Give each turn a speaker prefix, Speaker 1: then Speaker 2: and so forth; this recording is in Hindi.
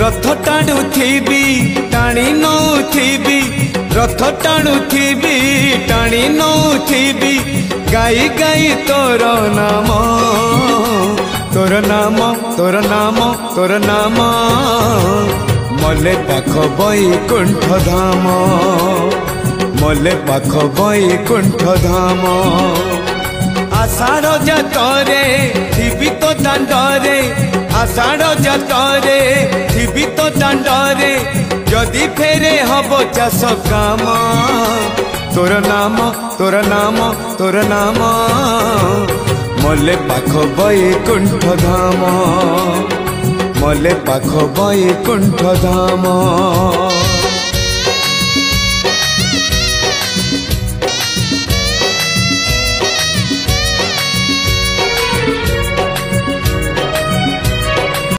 Speaker 1: रथ टाणुथिबी टाणी नौथिबी रथ टाणुथिबी टाणी नौथिबी गाई गाई तोर नाम तोर नाम तोर नाम तोर नाम मले पाख बैकुंठ धाम मले पाख बैकुंठ धाम आषाढ़ जातरे थिबी तो दांडरे आषाढ़ जातरे थिबी तो दांडरे जदि फेरे हब चाष काम तोर नाम तोर नाम तोर नाम मले पाख बैकुंठ धाम मले पाख बैकुंठ धाम।